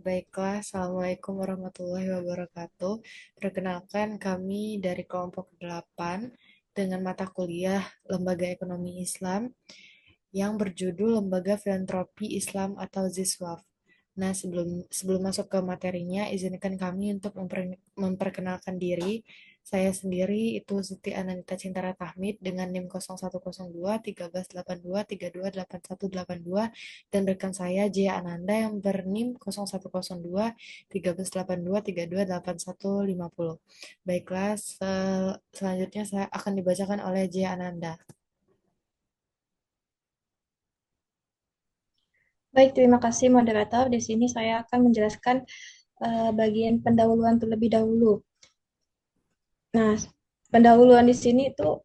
Baiklah, Assalamualaikum warahmatullahi wabarakatuh. Perkenalkan, kami dari kelompok 8 dengan mata kuliah Lembaga Ekonomi Islam yang berjudul Lembaga Filantropi Islam atau ZISWAF. Nah, sebelum sebelum masuk ke materinya, izinkan kami untuk memperkenalkan diri. Saya sendiri itu Siti Ananita Cintara Tahmid dengan NIM 0102 1382 328182 dan rekan saya J Ananda yang berNIM 0102 1382 328150. Baiklah, selanjutnya saya akan dibacakan oleh J Ananda. Baik, terima kasih moderator. Di sini saya akan menjelaskan bagian pendahuluan terlebih dahulu. Nah, pendahuluan di sini itu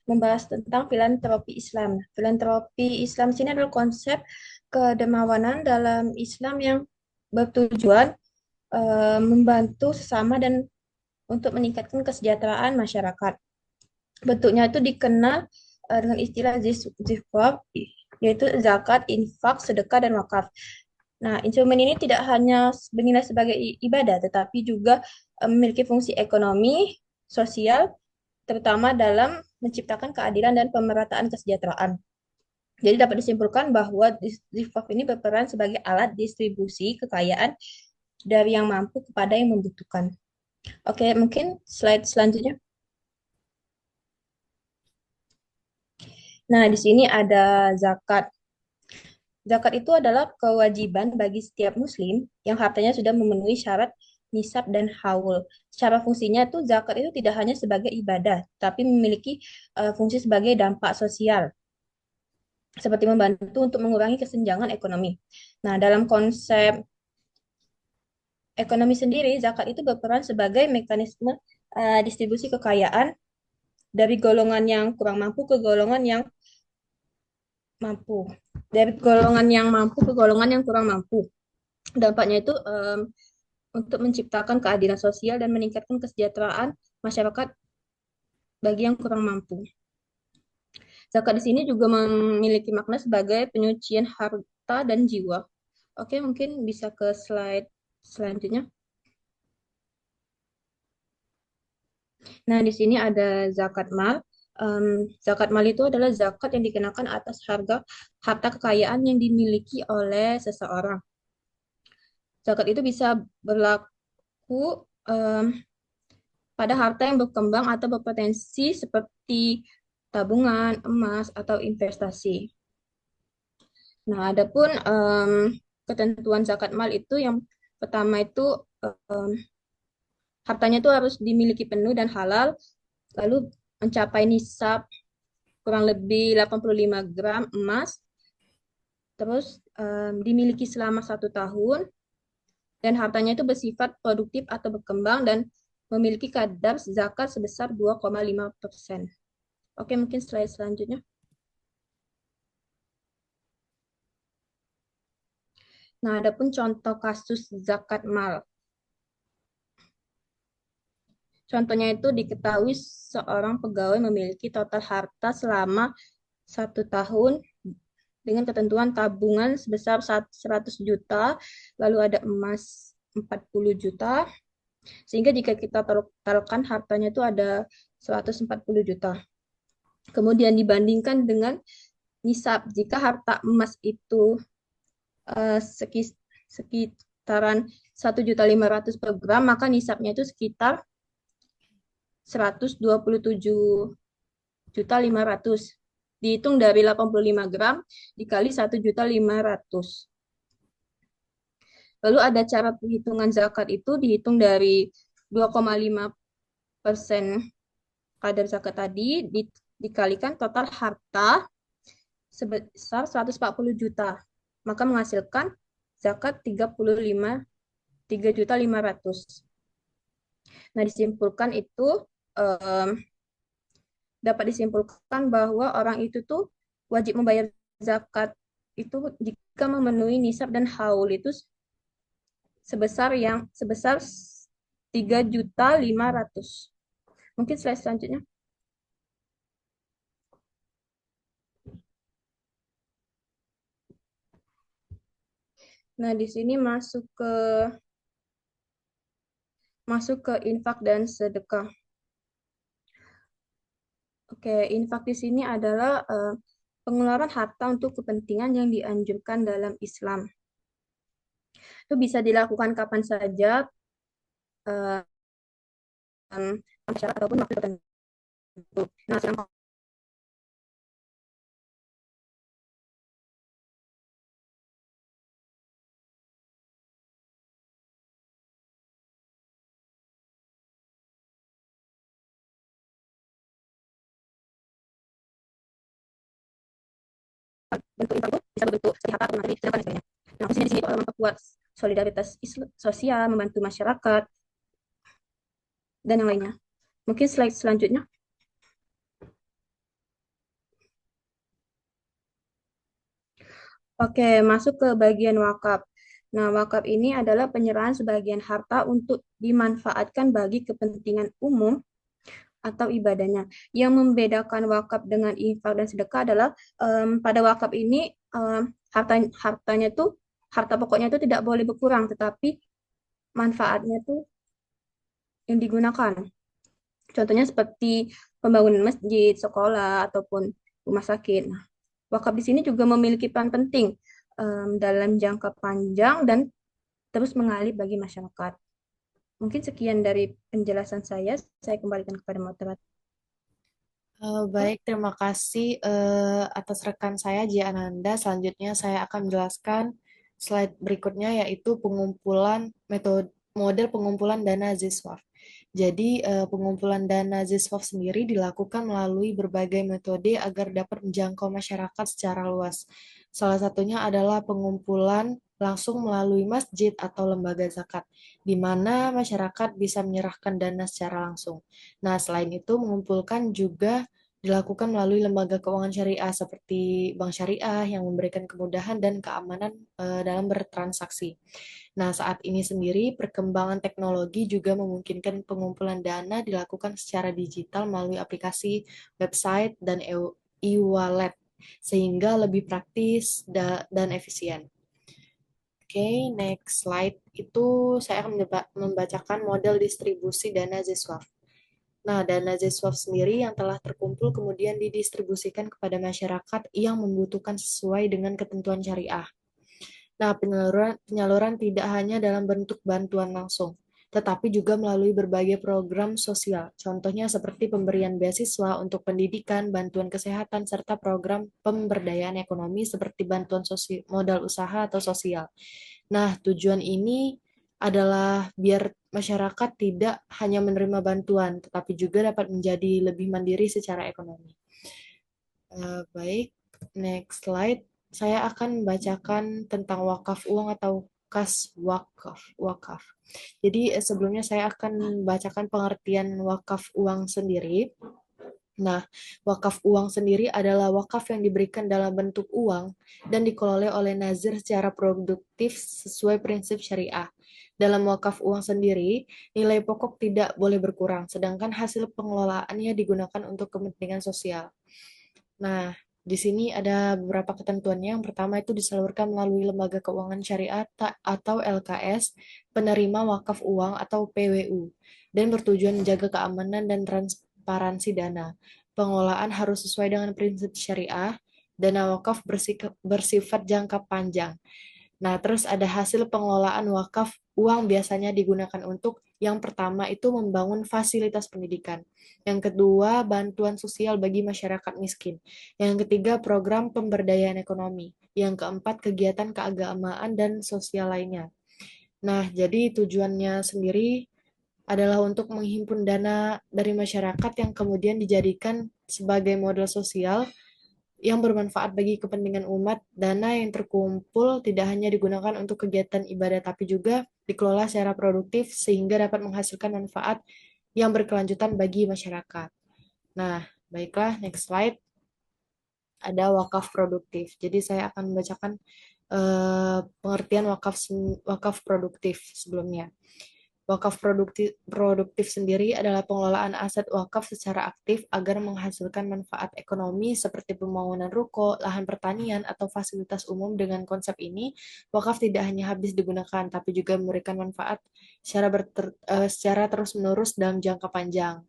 membahas tentang filantropi Islam. Filantropi Islam sini adalah konsep kedermawanan dalam Islam yang bertujuan membantu sesama dan untuk meningkatkan kesejahteraan masyarakat. Bentuknya itu dikenal dengan istilah zifwaf, yaitu zakat, infak, sedekah, dan wakaf. Nah, instrumen ini tidak hanya bernilai sebagai ibadah, tetapi juga memiliki fungsi ekonomi, sosial, terutama dalam menciptakan keadilan dan pemerataan kesejahteraan. Jadi dapat disimpulkan bahwa ZIFAF ini berperan sebagai alat distribusi kekayaan dari yang mampu kepada yang membutuhkan. Oke, mungkin slide selanjutnya. Nah, di sini ada zakat. Zakat itu adalah kewajiban bagi setiap muslim yang hartanya sudah memenuhi syarat nisab dan haul. Secara fungsinya itu zakat itu tidak hanya sebagai ibadah, tapi memiliki fungsi sebagai dampak sosial, seperti membantu untuk mengurangi kesenjangan ekonomi. Nah, dalam konsep ekonomi sendiri, zakat itu berperan sebagai mekanisme distribusi kekayaan dari golongan yang kurang mampu ke golongan yang mampu. Dari golongan yang mampu ke golongan yang kurang mampu. Dampaknya itu untuk menciptakan keadilan sosial dan meningkatkan kesejahteraan masyarakat bagi yang kurang mampu. Zakat di sini juga memiliki makna sebagai penyucian harta dan jiwa. Oke, mungkin bisa ke slide selanjutnya. Nah, di sini ada zakat mal. Zakat mal itu adalah zakat yang dikenakan atas harga harta kekayaan yang dimiliki oleh seseorang. Zakat itu bisa berlaku em, pada harta yang berkembang atau berpotensi seperti tabungan, emas, atau investasi. Nah, adapun ketentuan zakat mal itu yang pertama itu em, hartanya itu harus dimiliki penuh dan halal, lalu mencapai nisab kurang lebih 85 gram emas, terus dimiliki selama 1 tahun, dan hartanya itu bersifat produktif atau berkembang dan memiliki kadar zakat sebesar 2,5%. Oke, mungkin slide selanjutnya. Nah, adapun contoh kasus zakat mal. Contohnya itu diketahui seorang pegawai memiliki total harta selama 1 tahun dengan ketentuan tabungan sebesar 100 juta, lalu ada emas 40 juta, sehingga jika kita totalkan hartanya itu ada 140 juta. Kemudian dibandingkan dengan nisab, jika harta emas itu sekitaran 1.500.000 per gram, maka nisabnya itu sekitar 127.500.000. Dihitung dari 85 gram dikali 1.500.000. Lalu ada cara perhitungan zakat itu dihitung dari 2,5% kadar zakat tadi dikalikan total harta sebesar 140 juta. Maka menghasilkan zakat 3.500.000. Nah, disimpulkan itu um, dapat disimpulkan bahwa orang itu tuh wajib membayar zakat itu jika memenuhi nisab dan haul itu sebesar 3.500.000. Mungkin slide selanjutnya. Nah, di sini masuk ke infak dan sedekah. Oke, infak di sini adalah pengeluaran harta untuk kepentingan yang dianjurkan dalam Islam. Itu bisa dilakukan kapan saja, eh, syarat ataupun waktu tertentu. Nah, sedangkan bentuk infak itu bisa berbentuk seperti harta atau materi, sedangkan sebagainya. Nah, fungsinya di sini itu adalah memperkuat solidaritas sosial, membantu masyarakat, dan yang lainnya. Mungkin slide selanjutnya. Oke, masuk ke bagian wakaf. Nah, wakaf ini adalah penyerahan sebagian harta untuk dimanfaatkan bagi kepentingan umum atau ibadahnya. Yang membedakan wakaf dengan infak dan sedekah adalah pada wakaf ini hartanya tuh harta pokoknya itu tidak boleh berkurang, tetapi manfaatnya tuh yang digunakan. Contohnya seperti pembangunan masjid, sekolah, ataupun rumah sakit. Nah, wakaf di sini juga memiliki peran penting dalam jangka panjang dan terus mengalir bagi masyarakat. Mungkin sekian dari penjelasan saya kembalikan kepada moderator. Baik, terima kasih atas rekan saya Jia Ananda. Selanjutnya saya akan menjelaskan slide berikutnya yaitu pengumpulan metode model pengumpulan dana Ziswaf. Jadi pengumpulan dana Ziswaf sendiri dilakukan melalui berbagai metode agar dapat menjangkau masyarakat secara luas. Salah satunya adalah pengumpulan langsung melalui masjid atau lembaga zakat, di mana masyarakat bisa menyerahkan dana secara langsung. Nah, selain itu mengumpulkan juga dilakukan melalui lembaga keuangan syariah seperti bank syariah yang memberikan kemudahan dan keamanan dalam bertransaksi. Nah, saat ini sendiri perkembangan teknologi juga memungkinkan pengumpulan dana dilakukan secara digital melalui aplikasi, website, dan e-wallet sehingga lebih praktis dan efisien. Oke, next slide. Itu saya akan membacakan model distribusi dana Zeswap. Nah, dana Zeswap sendiri yang telah terkumpul kemudian didistribusikan kepada masyarakat yang membutuhkan sesuai dengan ketentuan syariah. Nah, penyaluran tidak hanya dalam bentuk bantuan langsung, tetapi juga melalui berbagai program sosial. Contohnya seperti pemberian beasiswa untuk pendidikan, bantuan kesehatan, serta program pemberdayaan ekonomi seperti bantuan modal usaha atau sosial. Nah, tujuan ini adalah biar masyarakat tidak hanya menerima bantuan, tetapi juga dapat menjadi lebih mandiri secara ekonomi. Baik, next slide. Saya akan membacakan tentang wakaf uang atau kas wakaf. Wakaf. Jadi sebelumnya saya akan membacakan pengertian wakaf uang sendiri. Nah, wakaf uang sendiri adalah wakaf yang diberikan dalam bentuk uang dan dikelola oleh nazir secara produktif sesuai prinsip syariah. Dalam wakaf uang sendiri, nilai pokok tidak boleh berkurang, sedangkan hasil pengelolaannya digunakan untuk kepentingan sosial. Nah, di sini ada beberapa ketentuannya. Yang pertama itu disalurkan melalui lembaga keuangan syariah atau LKS, penerima wakaf uang atau PWU, dan bertujuan menjaga keamanan dan transparansi dana. Pengelolaan harus sesuai dengan prinsip syariah. Dana wakaf bersifat jangka panjang. Nah, terus ada hasil pengelolaan wakaf uang biasanya digunakan untuk yang pertama itu membangun fasilitas pendidikan. Yang kedua, bantuan sosial bagi masyarakat miskin. Yang ketiga, program pemberdayaan ekonomi. Yang keempat, kegiatan keagamaan dan sosial lainnya. Nah, jadi tujuannya sendiri adalah untuk menghimpun dana dari masyarakat yang kemudian dijadikan sebagai modal sosial yang bermanfaat bagi kepentingan umat. Dana yang terkumpul tidak hanya digunakan untuk kegiatan ibadah, tapi juga dikelola secara produktif sehingga dapat menghasilkan manfaat yang berkelanjutan bagi masyarakat. Nah, baiklah, next slide. Ada wakaf produktif. Jadi saya akan membacakan pengertian wakaf produktif sebelumnya. Wakaf produktif sendiri adalah pengelolaan aset wakaf secara aktif agar menghasilkan manfaat ekonomi seperti pembangunan ruko, lahan pertanian, atau fasilitas umum. Dengan konsep ini, wakaf tidak hanya habis digunakan, tapi juga memberikan manfaat secara terus-menerus dalam jangka panjang.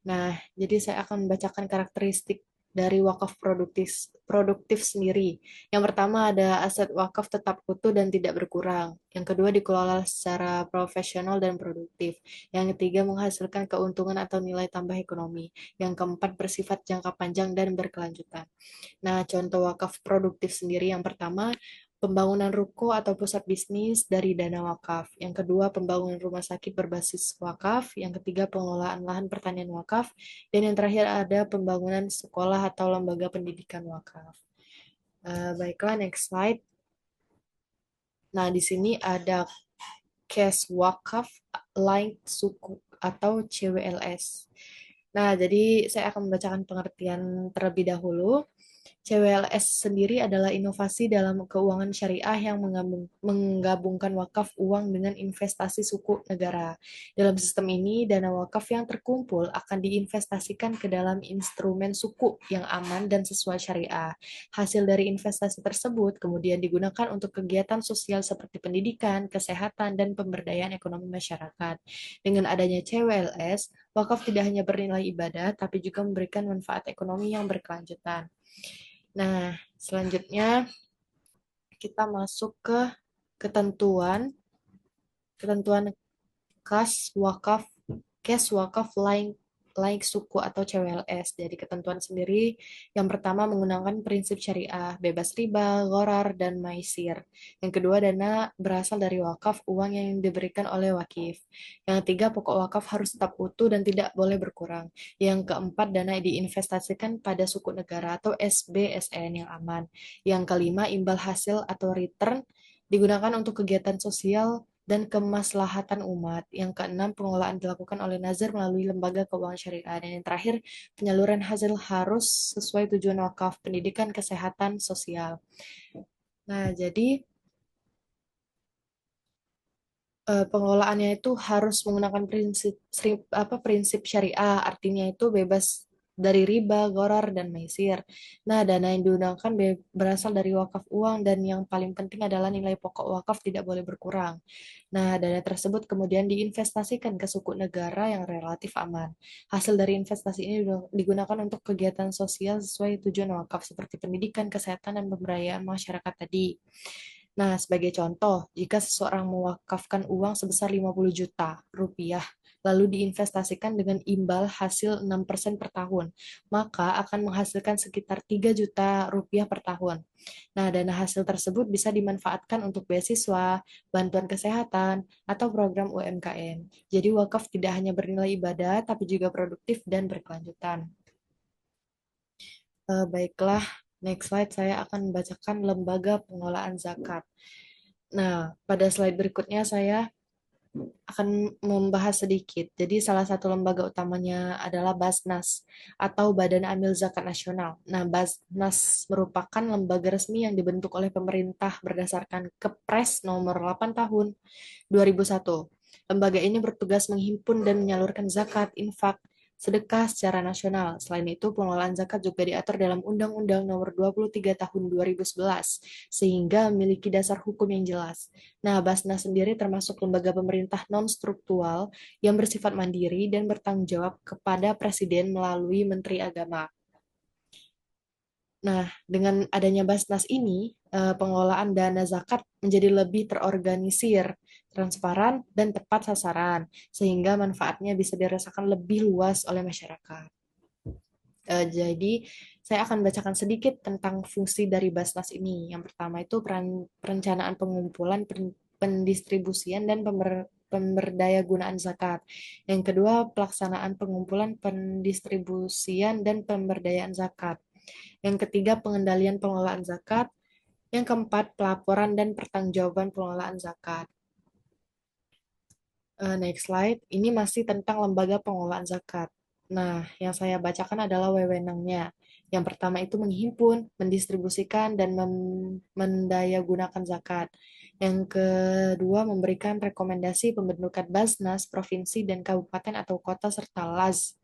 Nah, jadi saya akan membacakan karakteristik dari wakaf produktif sendiri. Yang pertama ada aset wakaf tetap utuh dan tidak berkurang. Yang kedua dikelola secara profesional dan produktif. Yang ketiga menghasilkan keuntungan atau nilai tambah ekonomi. Yang keempat bersifat jangka panjang dan berkelanjutan. Nah, contoh wakaf produktif sendiri yang pertama, pembangunan ruko atau pusat bisnis dari dana wakaf. Yang kedua, pembangunan rumah sakit berbasis wakaf. Yang ketiga, pengelolaan lahan pertanian wakaf. Dan yang terakhir ada pembangunan sekolah atau lembaga pendidikan wakaf. Baiklah, next slide. Nah, di sini ada cash wakaf lain suku atau CWLS. Nah, jadi saya akan membacakan pengertian terlebih dahulu. CWLS sendiri adalah inovasi dalam keuangan syariah yang menggabungkan wakaf uang dengan investasi suku negara. Dalam sistem ini, dana wakaf yang terkumpul akan diinvestasikan ke dalam instrumen suku yang aman dan sesuai syariah. Hasil dari investasi tersebut kemudian digunakan untuk kegiatan sosial seperti pendidikan, kesehatan, dan pemberdayaan ekonomi masyarakat. Dengan adanya CWLS, wakaf tidak hanya bernilai ibadah, tapi juga memberikan manfaat ekonomi yang berkelanjutan. Nah, selanjutnya kita masuk ke ketentuan ketentuan kas wakaf lain lain suku atau CWLS. Jadi ketentuan sendiri yang pertama menggunakan prinsip syariah, bebas riba, gharar, dan maisir. Yang kedua, dana berasal dari wakaf, uang yang diberikan oleh wakif. Yang ketiga, pokok wakaf harus tetap utuh dan tidak boleh berkurang. Yang keempat, dana diinvestasikan pada suku negara atau SBSN yang aman. Yang kelima, imbal hasil atau return digunakan untuk kegiatan sosial dan kemaslahatan umat. Yang keenam, pengelolaan dilakukan oleh nazar melalui lembaga keuangan syariah. Dan yang terakhir, penyaluran hasil harus sesuai tujuan wakaf, pendidikan, kesehatan, sosial. Nah, jadi pengelolaannya itu harus menggunakan prinsip syariah, artinya itu bebas dari riba, gharar, dan maisir. Nah, dana yang digunakan berasal dari wakaf uang dan yang paling penting adalah nilai pokok wakaf tidak boleh berkurang. Nah, dana tersebut kemudian diinvestasikan ke suku negara yang relatif aman. Hasil dari investasi ini digunakan untuk kegiatan sosial sesuai tujuan wakaf seperti pendidikan, kesehatan, dan pemberdayaan masyarakat tadi. Nah, sebagai contoh, jika seseorang mewakafkan uang sebesar 50 juta rupiah, lalu diinvestasikan dengan imbal hasil 6% per tahun, maka akan menghasilkan sekitar 3 juta rupiah per tahun. Nah, dana hasil tersebut bisa dimanfaatkan untuk beasiswa, bantuan kesehatan, atau program UMKM. Jadi wakaf tidak hanya bernilai ibadah, tapi juga produktif dan berkelanjutan. Baiklah, next slide saya akan membacakan lembaga pengelolaan zakat. Nah, pada slide berikutnya saya akan membahas sedikit. Jadi salah satu lembaga utamanya adalah Basnas atau Badan Amil Zakat Nasional. Nah, Basnas merupakan lembaga resmi yang dibentuk oleh pemerintah berdasarkan Kepres nomor 8 tahun 2001. Lembaga ini bertugas menghimpun dan menyalurkan zakat, infak, sedekah secara nasional. Selain itu, pengelolaan zakat juga diatur dalam Undang-Undang Nomor 23 Tahun 2011, sehingga memiliki dasar hukum yang jelas. Nah, Basnas sendiri termasuk lembaga pemerintah non-struktural yang bersifat mandiri dan bertanggung jawab kepada Presiden melalui Menteri Agama. Nah, dengan adanya Basnas ini, pengelolaan dana zakat menjadi lebih terorganisir, transparan, dan tepat sasaran, sehingga manfaatnya bisa dirasakan lebih luas oleh masyarakat. Jadi, saya akan bacakan sedikit tentang fungsi dari Basnas ini. Yang pertama itu perencanaan pengumpulan, pendistribusian, dan pemberdaya gunaan zakat. Yang kedua, pelaksanaan pengumpulan, pendistribusian, dan pemberdayaan zakat. Yang ketiga, pengendalian pengelolaan zakat. Yang keempat, pelaporan dan pertanggungjawaban pengelolaan zakat. Next slide. Ini masih tentang lembaga pengelolaan zakat. Nah, yang saya bacakan adalah wewenangnya. Yang pertama itu menghimpun, mendistribusikan, dan mendayagunakan zakat. Yang kedua, memberikan rekomendasi pembentukan Basnas, provinsi dan kabupaten atau kota serta LAS.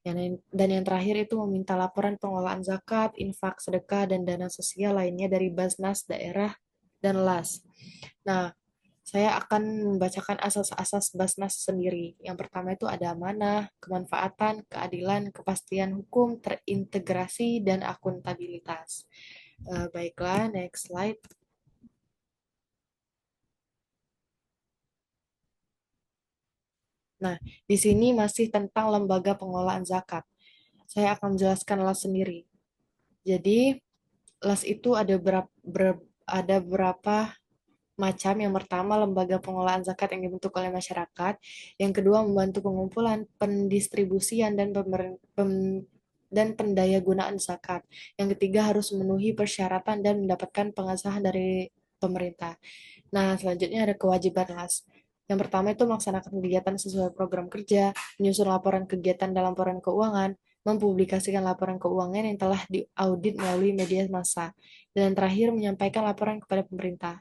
Dan yang terakhir itu meminta laporan pengelolaan zakat, infak, sedekah, dan dana sosial lainnya dari Basnas, daerah, dan LAS. Nah, saya akan membacakan asas-asas Basnas sendiri. Yang pertama itu ada amanah, kemanfaatan, keadilan, kepastian hukum, terintegrasi, dan akuntabilitas. Baiklah, next slide. Nah, di sini masih tentang lembaga pengelolaan zakat. Saya akan menjelaskan LAS sendiri. Jadi, LAS itu ada berapa macam. Yang pertama, lembaga pengelolaan zakat yang dibentuk oleh masyarakat. Yang kedua, membantu pengumpulan, pendistribusian, dan pendaya gunaan zakat. Yang ketiga, harus memenuhi persyaratan dan mendapatkan pengesahan dari pemerintah. Nah, selanjutnya ada kewajiban LAS. Yang pertama itu melaksanakan kegiatan sesuai program kerja, menyusun laporan kegiatan dalam laporan keuangan, mempublikasikan laporan keuangan yang telah diaudit melalui media massa, dan terakhir menyampaikan laporan kepada pemerintah.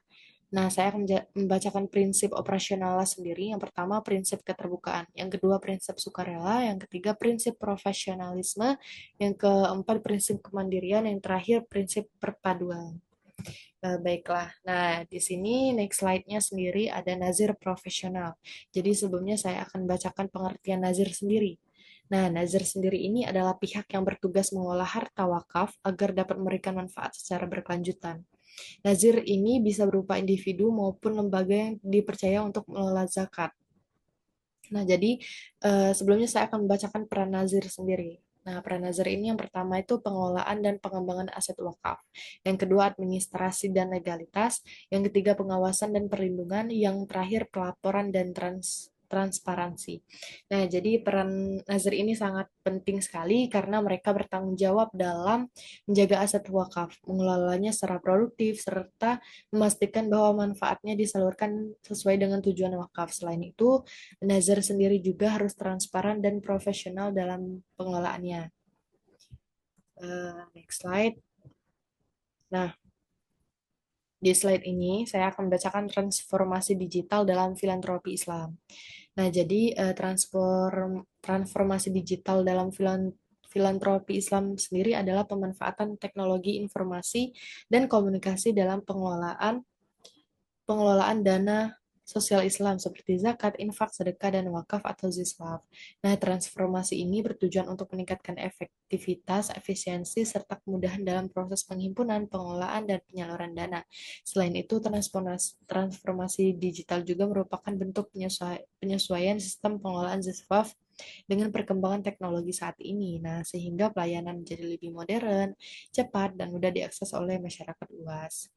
Nah, saya akan membacakan prinsip operasional sendiri. Yang pertama, prinsip keterbukaan. Yang kedua, prinsip sukarela. Yang ketiga, prinsip profesionalisme. Yang keempat, prinsip kemandirian. Yang terakhir, prinsip perpaduan. Baiklah. Nah, di sini next slide-nya sendiri ada nazir profesional. Jadi sebelumnya saya akan bacakan pengertian nazir sendiri. Nah, nazir sendiri ini adalah pihak yang bertugas mengolah harta wakaf agar dapat memberikan manfaat secara berkelanjutan. Nazir ini bisa berupa individu maupun lembaga yang dipercaya untuk mengelola zakat. Nah, jadi sebelumnya saya akan membacakan peran nazir sendiri. Nah, peran nazir ini yang pertama itu pengelolaan dan pengembangan aset wakaf. Yang kedua, administrasi dan legalitas. Yang ketiga, pengawasan dan perlindungan. Yang terakhir, pelaporan dan transparansi. Nah, jadi peran nazir ini sangat penting sekali karena mereka bertanggung jawab dalam menjaga aset wakaf, mengelolanya secara produktif, serta memastikan bahwa manfaatnya disalurkan sesuai dengan tujuan wakaf. Selain itu, nazar sendiri juga harus transparan dan profesional dalam pengelolaannya. Next slide. Nah, di slide ini saya akan membacakan transformasi digital dalam filantropi Islam. Nah, jadi transformasi digital dalam filantropi Islam sendiri adalah pemanfaatan teknologi informasi dan komunikasi dalam pengelolaan dana sosial Islam seperti zakat, infak, sedekah, dan wakaf atau ziswaf. Nah, transformasi ini bertujuan untuk meningkatkan efektivitas, efisiensi, serta kemudahan dalam proses penghimpunan, pengelolaan, dan penyaluran dana. Selain itu, transformasi digital juga merupakan bentuk penyesuaian sistem pengelolaan ziswaf dengan perkembangan teknologi saat ini. Nah, sehingga pelayanan menjadi lebih modern, cepat, dan mudah diakses oleh masyarakat luas.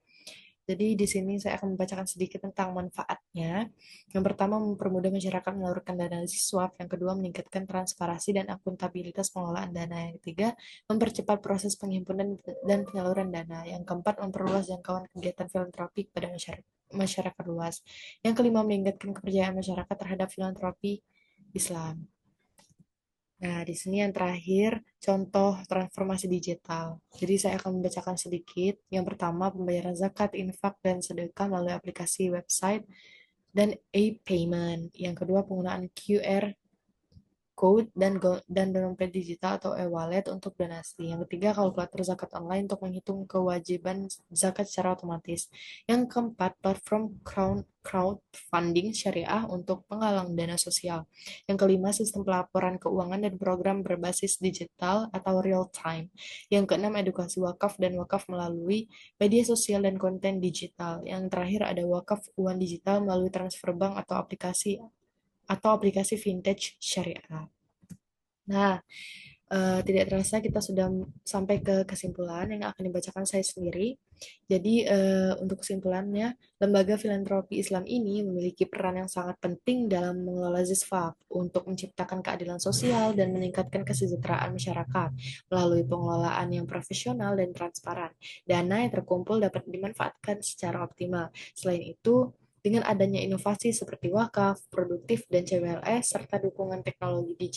Jadi di sini saya akan membacakan sedikit tentang manfaatnya. Yang pertama, mempermudah masyarakat menyalurkan dana swap. Yang kedua, meningkatkan transparansi dan akuntabilitas pengelolaan dana. Yang ketiga, mempercepat proses penghimpunan dan penyaluran dana. Yang keempat, memperluas jangkauan kegiatan filantropi pada masyarakat luas. Yang kelima, meningkatkan kepercayaan masyarakat terhadap filantropi Islam. Nah, di sini yang terakhir, contoh transformasi digital. Jadi saya akan membacakan sedikit. Yang pertama, pembayaran zakat, infak, dan sedekah melalui aplikasi website dan e-payment. Yang kedua, penggunaan QR code dan dompet digital atau e-wallet untuk donasi. Yang ketiga, kalkulator zakat online untuk menghitung kewajiban zakat secara otomatis. Yang keempat, platform crowdfunding syariah untuk penggalang dana sosial. Yang kelima, sistem pelaporan keuangan dan program berbasis digital atau real time. Yang keenam, edukasi wakaf dan wakaf melalui media sosial dan konten digital. Yang terakhir ada wakaf uang digital melalui transfer bank atau aplikasi vintage syariah. Nah, tidak terasa kita sudah sampai ke kesimpulan yang akan dibacakan saya sendiri. Jadi, untuk kesimpulannya, lembaga filantropi Islam ini memiliki peran yang sangat penting dalam mengelola zisfaf untuk menciptakan keadilan sosial dan meningkatkan kesejahteraan masyarakat melalui pengelolaan yang profesional dan transparan. Dana yang terkumpul dapat dimanfaatkan secara optimal. Selain itu, dengan adanya inovasi seperti wakaf, produktif, dan CWLS, serta dukungan teknologi digital,